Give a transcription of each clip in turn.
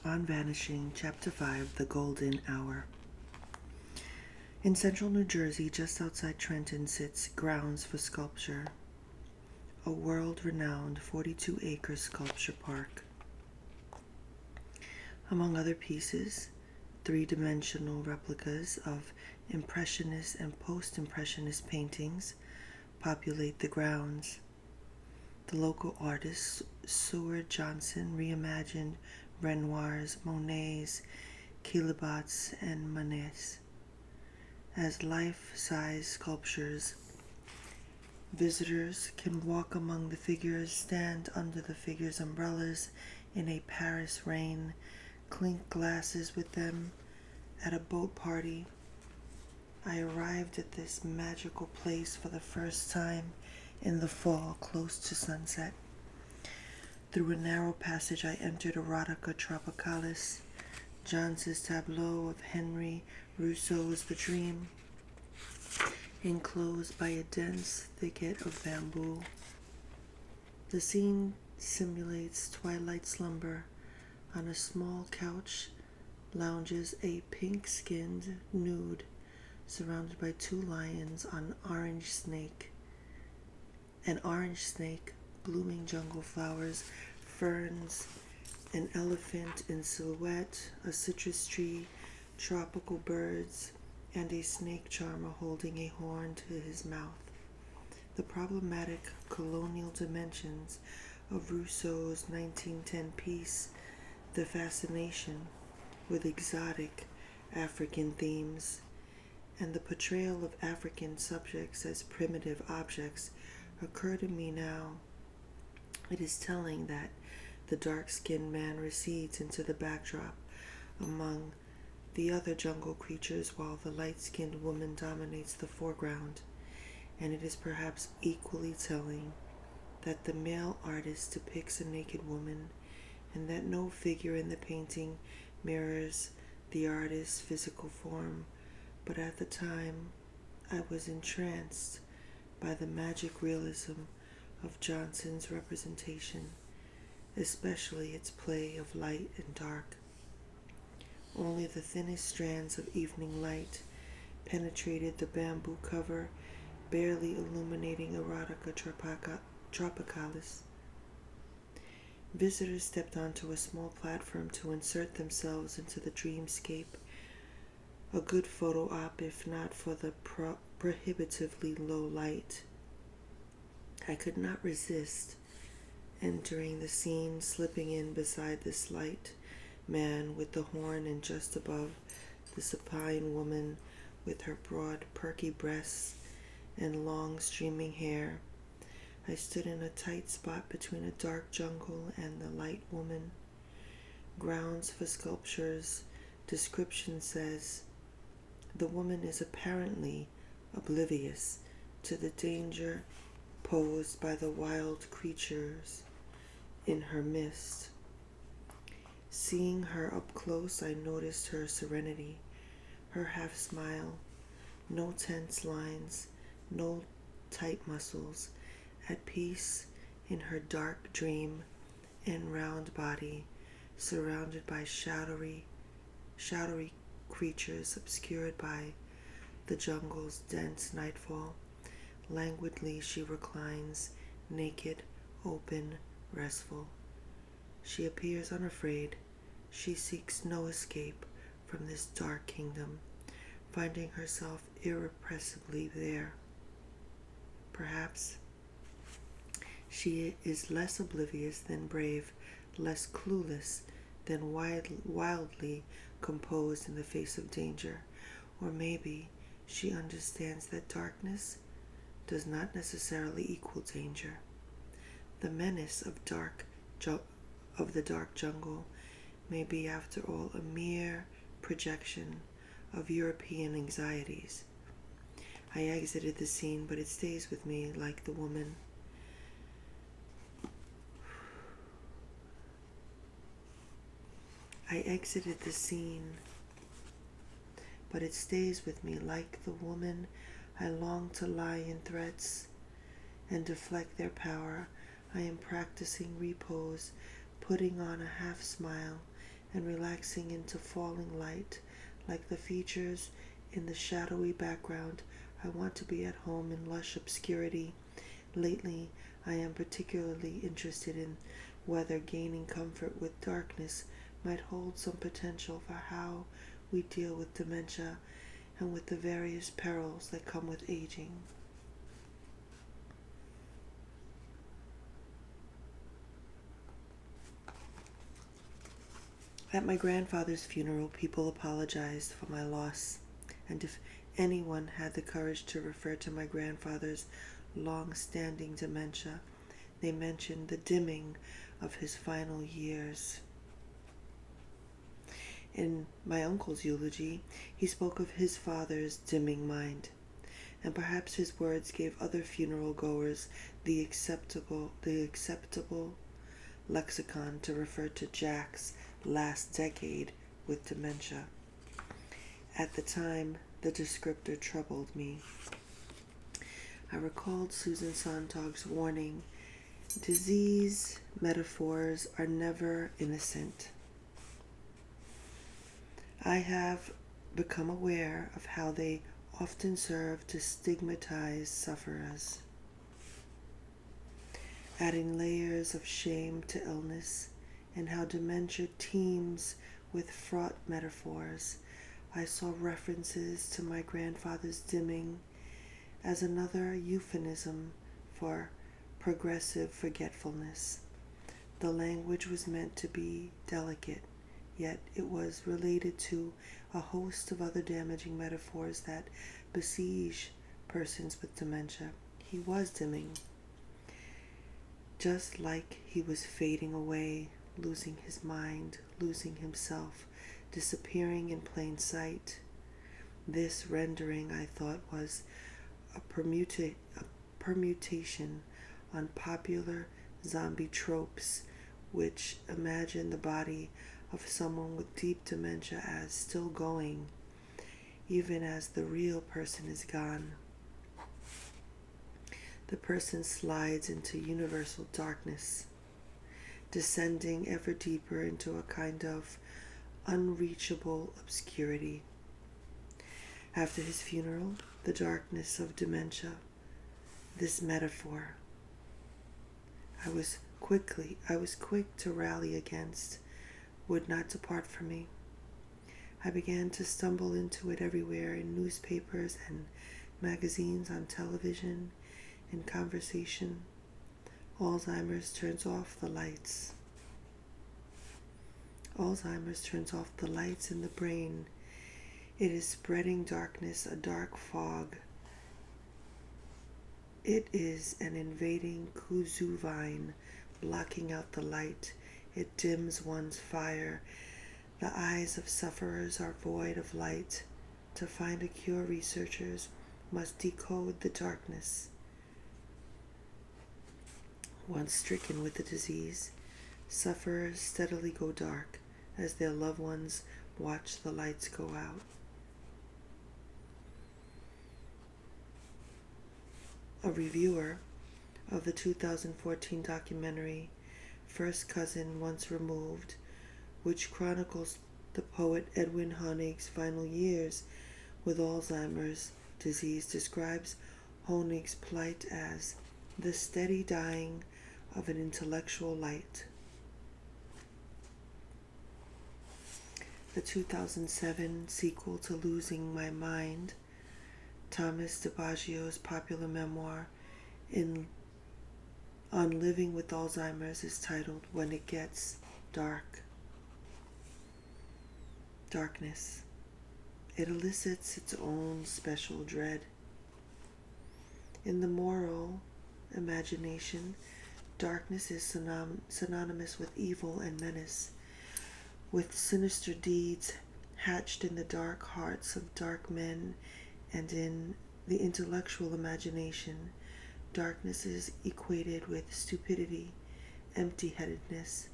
On Vanishing Chapter 5, The Golden Hour. In central New Jersey, just outside Trenton, sits Grounds for Sculpture, a world-renowned 42-acre sculpture park. Among other pieces, three-dimensional replicas of Impressionist and Post-Impressionist paintings populate the grounds. The local artist Seward Johnson reimagined Renoirs, Monets, Caillebots, and Manets as life-size sculptures. Visitors can walk among the figures, stand under the figures' umbrellas in a Paris rain, clink glasses with them at a boat party. I arrived at this magical place for the first time in the fall, close to sunset. Through a narrow passage I entered Erotica Tropicalis, Johnson's tableau of Henry Rousseau's The Dream, enclosed by a dense thicket of bamboo. The scene simulates twilight slumber. On a small couch lounges a pink-skinned nude, surrounded by two lions on an orange snake, blooming jungle flowers, ferns, an elephant in silhouette, a citrus tree, tropical birds, and a snake charmer holding a horn to his mouth. The problematic colonial dimensions of Rousseau's 1910 piece, The Fascination, with exotic African themes, and the portrayal of African subjects as primitive objects occur to me now. It is telling that the dark-skinned man recedes into the backdrop among the other jungle creatures while the light-skinned woman dominates the foreground, and it is perhaps equally telling that the male artist depicts a naked woman and that no figure in the painting mirrors the artist's physical form, but at the time I was entranced by the magic realism of Johnson's representation, especially its play of light and dark. Only the thinnest strands of evening light penetrated the bamboo cover, barely illuminating Erotica Tropicalis. Visitors stepped onto a small platform to insert themselves into the dreamscape, a good photo op if not for the prohibitively low light. I could not resist entering the scene, slipping in beside the slight man with the horn and just above the supine woman with her broad, perky breasts and long, streaming hair. I stood in a tight spot between a dark jungle and the light woman. Grounds for Sculpture's description says, the woman is apparently oblivious to the danger posed by the wild creatures in her midst. Seeing her up close, I noticed her serenity, her half smile, no tense lines, no tight muscles, at peace in her dark dream and round body, surrounded by shadowy creatures obscured by the jungle's dense nightfall. Languidly she reclines, naked, open, restful. She appears unafraid. She seeks no escape from this dark kingdom, finding herself irrepressibly there. Perhaps she is less oblivious than brave, less clueless than wildly composed in the face of danger, or maybe she understands that darkness does not necessarily equal danger. The menace of the dark jungle may be, after all, a mere projection of European anxieties. I exited the scene, but it stays with me like the woman. I exited the scene, but it stays with me like the woman. I long to lie in threats and deflect their power. I am practicing repose, putting on a half smile and relaxing into falling light, like the features in the shadowy background. I want to be at home in lush obscurity. Lately, I am particularly interested in whether gaining comfort with darkness might hold some potential for how we deal with dementia and with the various perils that come with aging. At my grandfather's funeral, people apologized for my loss, and if anyone had the courage to refer to my grandfather's long-standing dementia, they mentioned the dimming of his final years. In my uncle's eulogy, he spoke of his father's dimming mind, and perhaps his words gave other funeral goers the acceptable lexicon to refer to Jack's last decade with dementia. At the time, the descriptor troubled me. I recalled Susan Sontag's warning, disease metaphors are never innocent. I have become aware of how they often serve to stigmatize sufferers, adding layers of shame to illness, and how dementia teems with fraught metaphors. I saw references to my grandfather's dimming as another euphemism for progressive forgetfulness. The language was meant to be delicate, yet it was related to a host of other damaging metaphors that besiege persons with dementia. He was dimming, just like he was fading away, losing his mind, losing himself, disappearing in plain sight. This rendering, I thought, was a permutation on popular zombie tropes, which imagine the body of someone with deep dementia as still going, even as the real person is gone. The person slides into universal darkness, descending ever deeper into a kind of unreachable obscurity. After his funeral, the darkness of dementia, this metaphor, I was quick to rally against, would not depart from me. I began to stumble into it everywhere, in newspapers and magazines, on television, in conversation. Alzheimer's turns off the lights. Alzheimer's turns off the lights in the brain. It is spreading darkness, a dark fog. It is an invading kudzu vine, blocking out the light. It dims one's fire. The eyes of sufferers are void of light. To find a cure, researchers must decode the darkness. Once stricken with the disease, sufferers steadily go dark as their loved ones watch the lights go out. A reviewer of the 2014 documentary First Cousin Once Removed, which chronicles the poet Edwin Honig's final years with Alzheimer's disease, describes Honig's plight as the steady dying of an intellectual light. The 2007 sequel to Losing My Mind, Thomas DiBaggio's popular memoir on living with Alzheimer's, is titled When It Gets Dark. Darkness. It elicits its own special dread. In the moral imagination, darkness is synonymous with evil and menace, with sinister deeds hatched in the dark hearts of dark men, and in the intellectual imagination, darkness is equated with stupidity, empty-headedness.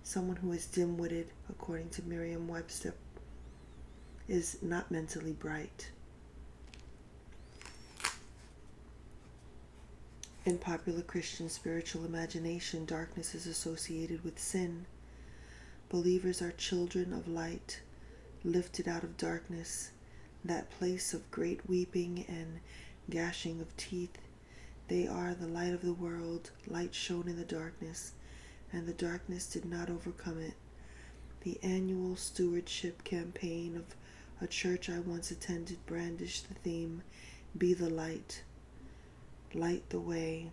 Someone who is dim-witted, according to Merriam-Webster, is not mentally bright. In popular Christian spiritual imagination, darkness is associated with sin, Believers are children of light, lifted out of darkness, that place of great weeping and gnashing of teeth. They are the light of the world. Light shone in the darkness, and the darkness did not overcome it. The annual stewardship campaign of a church I once attended brandished the theme, "Be the light, light the way."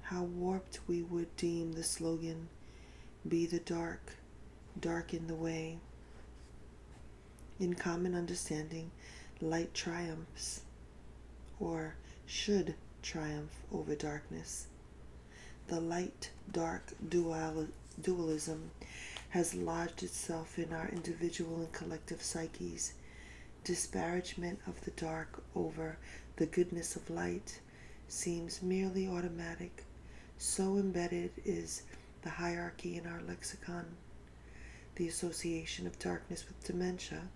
How warped we would deem the slogan, "Be the dark, darken the way." In common understanding, light triumphs, or should triumph over darkness. The light-dark dualism has lodged itself in our individual and collective psyches. Disparagement of the dark over the goodness of light seems merely automatic. So embedded is the hierarchy in our lexicon. The association of darkness with dementia,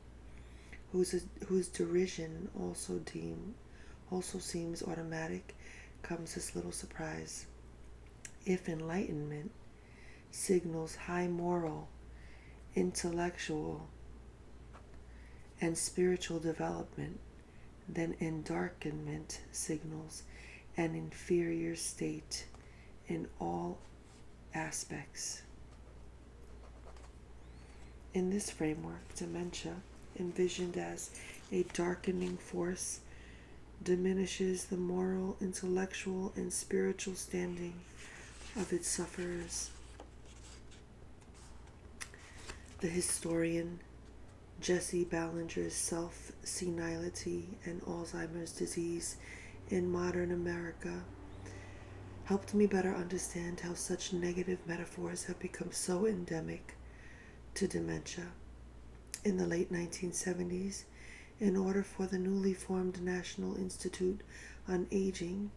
whose derision also seems automatic, comes as little surprise. If enlightenment signals high moral, intellectual, and spiritual development, then endarkenment signals an inferior state in all aspects. In this framework, dementia, envisioned as a darkening force, diminishes the moral, intellectual, and spiritual standing of its sufferers. The historian Jesse Ballinger's Self-Senility and Alzheimer's Disease in Modern America helped me better understand how such negative metaphors have become so endemic to dementia. In the late 1970s, in order for the newly formed National Institute on Aging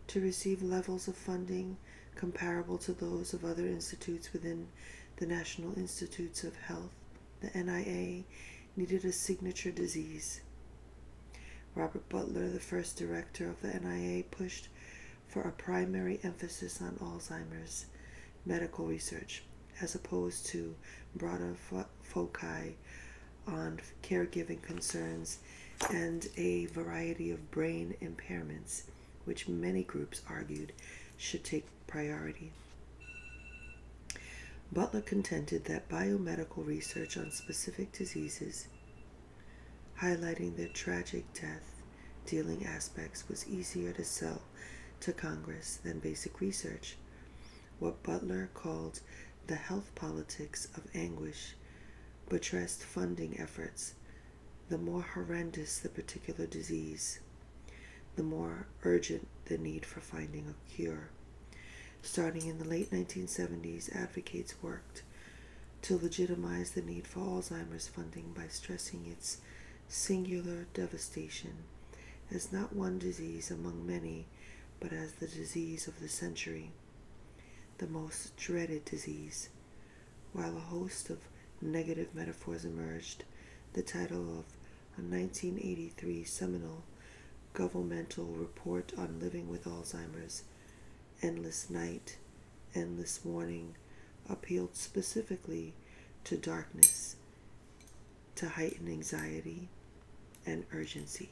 to receive levels of funding comparable to those of other institutes within the National Institutes of Health, the NIA needed a signature disease. Robert Butler, the first director of the NIA, pushed for a primary emphasis on Alzheimer's medical research, as opposed to broader foci on caregiving concerns and a variety of brain impairments, which many groups argued should take priority. Butler contended that biomedical research on specific diseases, highlighting their tragic death-dealing aspects, was easier to sell to Congress than basic research. What Butler called the health politics of anguish buttressed funding efforts. The more horrendous the particular disease, the more urgent the need for finding a cure. Starting in the late 1970s, advocates worked to legitimize the need for Alzheimer's funding by stressing its singular devastation as not one disease among many, but as the disease of the century, the most dreaded disease. While a host of negative metaphors emerged, the title of a 1983 seminal governmental report on living with Alzheimer's, Endless Night, Endless Morning, appealed specifically to darkness, to heighten anxiety and urgency.